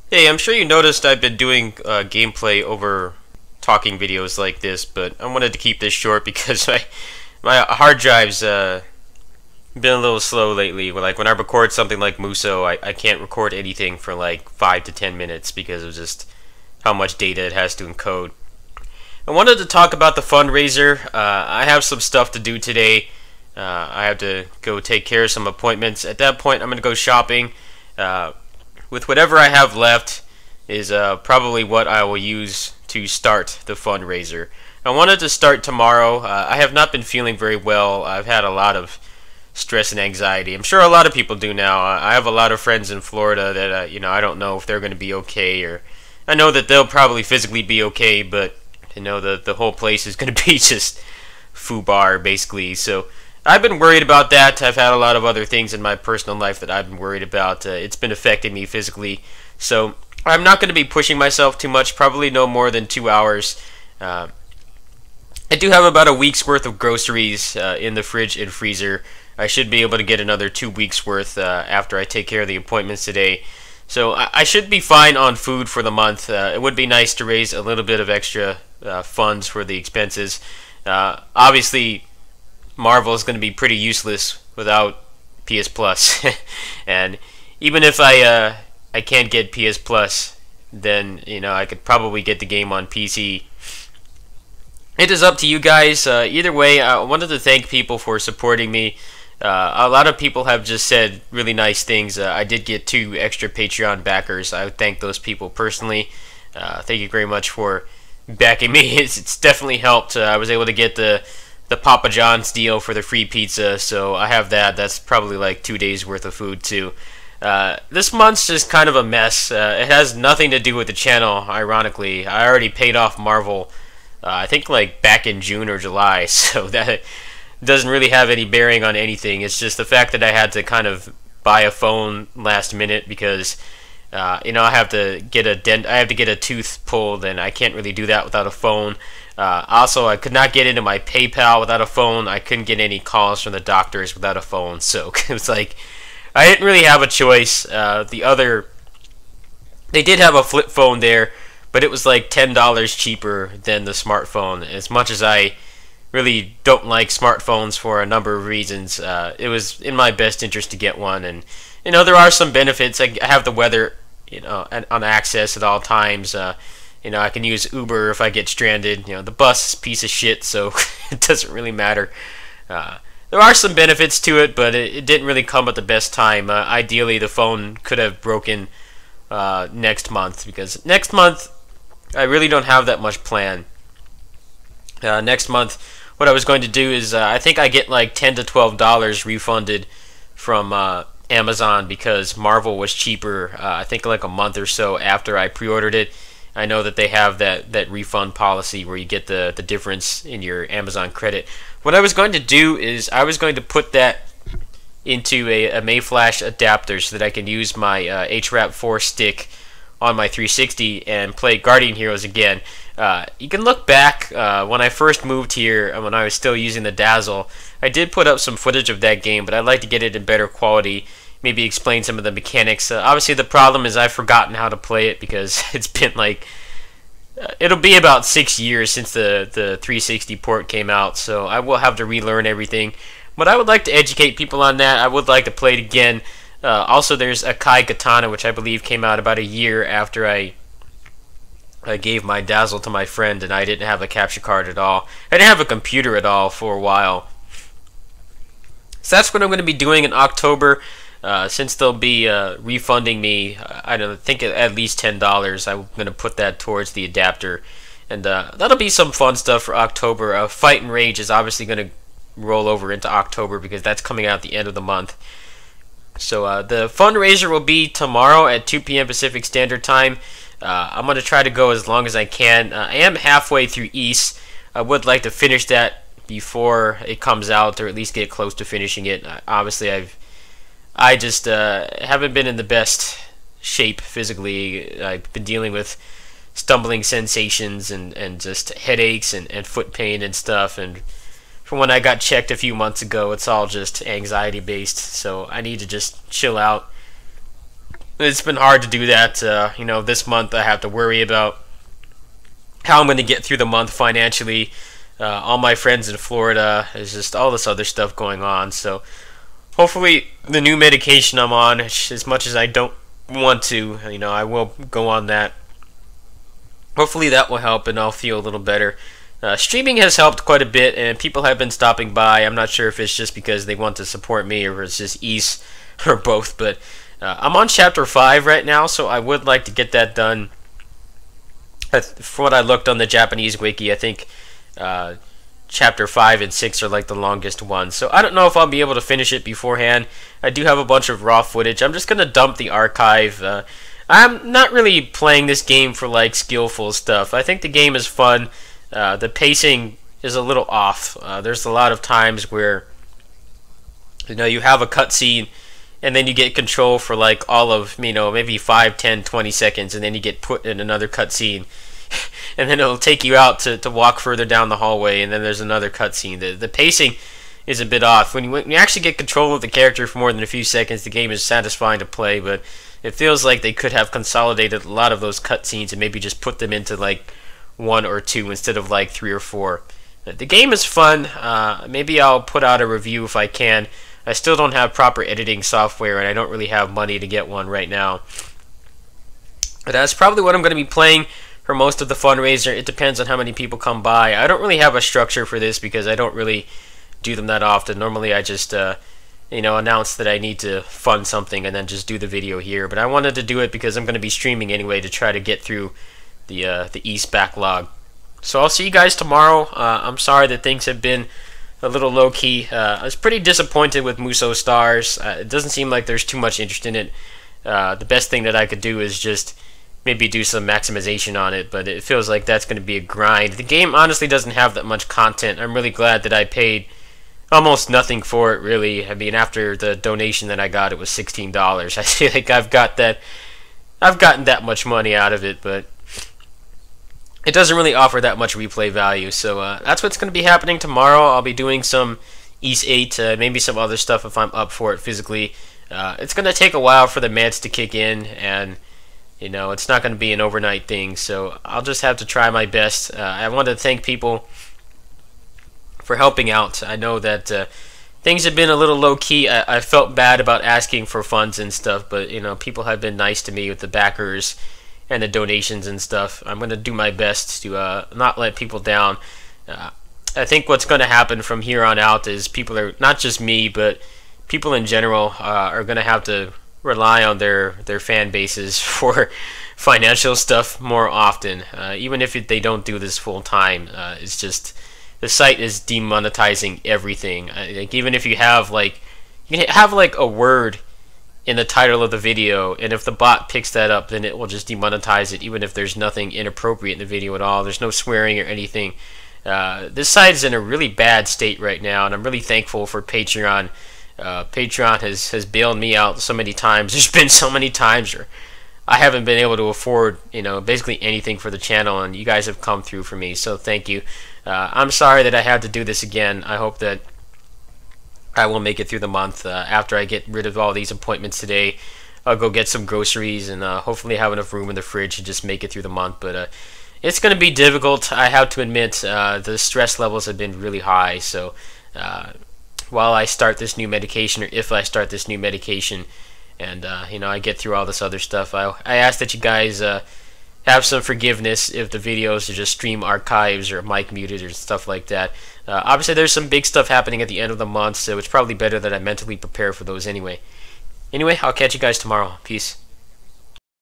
Hey, I'm sure you noticed I've been doing gameplay over talking videos like this, but I wanted to keep this short because my hard drive's been a little slow lately. Like when I record something like Muso, I can't record anything for like 5 to 10 minutes because of just how much data it has to encode. I wanted to talk about the fundraiser. I have some stuff to do today. I have to go take care of some appointments. At that point, I'm going to go shopping. Uh, with whatever I have left is probably what I will use to start the fundraiser. I wanted to start tomorrow. I have not been feeling very well. I've had a lot of stress and anxiety. I'm sure a lot of people do now. I have a lot of friends in Florida that I don't know if they're going to be okay, or I know that they'll probably physically be okay, but the whole place is going to be just foobar basically. So I've been worried about that. I've had a lot of other things in my personal life that I've been worried about. It's been affecting me physically. So I'm not going to be pushing myself too much, probably no more than 2 hours. Uh, I do have about a week's worth of groceries in the fridge and freezer. I should be able to get another 2 weeks worth after I take care of the appointments today. So I should be fine on food for the month. It would be nice to raise a little bit of extra funds for the expenses. Obviously, Marvel is going to be pretty useless without PS Plus, and even if I can't get PS Plus, then I could probably get the game on PC. It is up to you guys. Either way, I wanted to thank people for supporting me. A lot of people have just said really nice things. I did get 2 extra Patreon backers. I would thank those people personally. Thank you very much for backing me. It's definitely helped. I was able to get the Papa John's deal for the free pizza, so I have that. That's probably like 2 days worth of food too. This month's just kind of a mess. It has nothing to do with the channel, ironically. I already paid off Marvel, I think like back in June or July, so that doesn't really have any bearing on anything. It's just the fact that I had to kind of buy a phone last minute because I have to get a tooth pulled, and I can't really do that without a phone. Also, I could not get into my PayPal without a phone. I couldn't get any calls from the doctors without a phone. So it was like I didn't really have a choice. They did have a flip phone there, but it was like $10 cheaper than the smartphone. As much as I really don't like smartphones for a number of reasons, it was in my best interest to get one. And there are some benefits. I have the weather, on access at all times. I can use Uber if I get stranded. The bus is a piece of shit, so it doesn't really matter. There are some benefits to it, but it didn't really come at the best time. Ideally, the phone could have broken next month, because next month I really don't have that much planned. Next month, what I was going to do is I think I get like $10 to $12 refunded from Amazon because Marvel was cheaper. I think like a month or so after I pre-ordered it. I know that they have that refund policy where you get the difference in your Amazon credit. What I was going to do is I was going to put that into a Mayflash adapter so that I can use my HRAP 4 stick on my 360 and play Guardian Heroes again. You can look back when I first moved here and when I was still using the Dazzle. I did put up some footage of that game, but I'd like to get it in better quality. Maybe explain some of the mechanics. Obviously, the problem is I've forgotten how to play it because it's been like it'll be about 6 years since the 360 port came out, so I will have to relearn everything. But I would like to educate people on that. I would like to play it again. Also, there's Akai Katana, which I believe came out about a year after I gave my Dazzle to my friend, and I didn't have a capture card at all. I didn't have a computer at all for a while. So that's what I'm going to be doing in October. Since they'll be refunding me, I don't think at least $10, I'm going to put that towards the adapter. And that'll be some fun stuff for October. Fight and Rage is obviously going to roll over into October because that's coming out at the end of the month. So the fundraiser will be tomorrow at 2 p.m. Pacific Standard Time. I'm going to try to go as long as I can. I am halfway through East. I would like to finish that before it comes out, or at least get close to finishing it. Obviously, I just haven't been in the best shape physically. I've been dealing with stumbling sensations and just headaches and foot pain and stuff. And from when I got checked a few months ago, it's all just anxiety based. So I need to just chill out. It's been hard to do that. This month I have to worry about how I'm going to get through the month financially. All my friends in Florida, there's just all this other stuff going on. So hopefully the new medication I'm on, as much as I don't want to, I will go on that. Hopefully that will help and I'll feel a little better. Streaming has helped quite a bit, and people have been stopping by. I'm not sure if it's just because they want to support me or it's just ease or both, but I'm on chapter 5 right now, so I would like to get that done. From what I looked on the Japanese wiki, I think chapter 5 and 6 are like the longest ones. So I don't know if I'll be able to finish it beforehand. I do have a bunch of raw footage. I'm just going to dump the archive. I'm not really playing this game for like skillful stuff. I think the game is fun. The pacing is a little off. There's a lot of times where you have a cutscene and then you get control for like all of maybe 5, 10, 20 seconds, and then you get put in another cutscene. And then it'll take you out to walk further down the hallway, and then there's another cutscene. The pacing is a bit off. When you actually get control of the character for more than a few seconds, the game is satisfying to play, but it feels like they could have consolidated a lot of those cutscenes and maybe just put them into like 1 or 2 instead of like 3 or 4. The game is fun. Maybe I'll put out a review if I can. I still don't have proper editing software, and I don't really have money to get one right now. But that's probably what I'm going to be playing for most of the fundraiser. It depends on how many people come by. I don't really have a structure for this because I don't really do them that often. Normally I just announce that I need to fund something and then just do the video here. But I wanted to do it because I'm going to be streaming anyway to try to get through the East backlog. So I'll see you guys tomorrow. I'm sorry that things have been a little low-key. I was pretty disappointed with Muso Stars. It doesn't seem like there's too much interest in it. The best thing that I could do is just maybe do some maximization on it, but it feels like that's going to be a grind. The game honestly doesn't have that much content. I'm really glad that I paid almost nothing for it, really. I mean, after the donation that I got, it was $16. I feel like I've gotten that much money out of it, but it doesn't really offer that much replay value. So that's what's going to be happening tomorrow. I'll be doing some East 8, maybe some other stuff if I'm up for it physically. It's going to take a while for the meds to kick in, and it's not going to be an overnight thing, so I'll just have to try my best. I want to thank people for helping out. I know that things have been a little low-key. I felt bad about asking for funds and stuff, but people have been nice to me with the backers and the donations and stuff. I'm going to do my best to not let people down. I think what's going to happen from here on out is people are, not just me, but people in general are going to have to rely on their fan bases for financial stuff more often. Even if they don't do this full time, it's just the site is demonetizing everything. Like, even if you have like a word in the title of the video, and if the bot picks that up, then it will just demonetize it, even if there's nothing inappropriate in the video at all. There's no swearing or anything. This site is in a really bad state right now, and I'm really thankful for Patreon. Patreon has bailed me out so many times. There's been so many times where I haven't been able to afford, basically anything for the channel, and you guys have come through for me, so thank you. I'm sorry that I had to do this again. I hope that I will make it through the month. After I get rid of all these appointments today, I'll go get some groceries and hopefully have enough room in the fridge to just make it through the month. But it's going to be difficult. I have to admit, the stress levels have been really high. So while I start this new medication, or if I start this new medication, and I get through all this other stuff, I ask that you guys have some forgiveness if the videos are just stream archives or mic muted or stuff like that. Obviously, there's some big stuff happening at the end of the month, so it's probably better that I mentally prepare for those anyway. Anyway, I'll catch you guys tomorrow. Peace.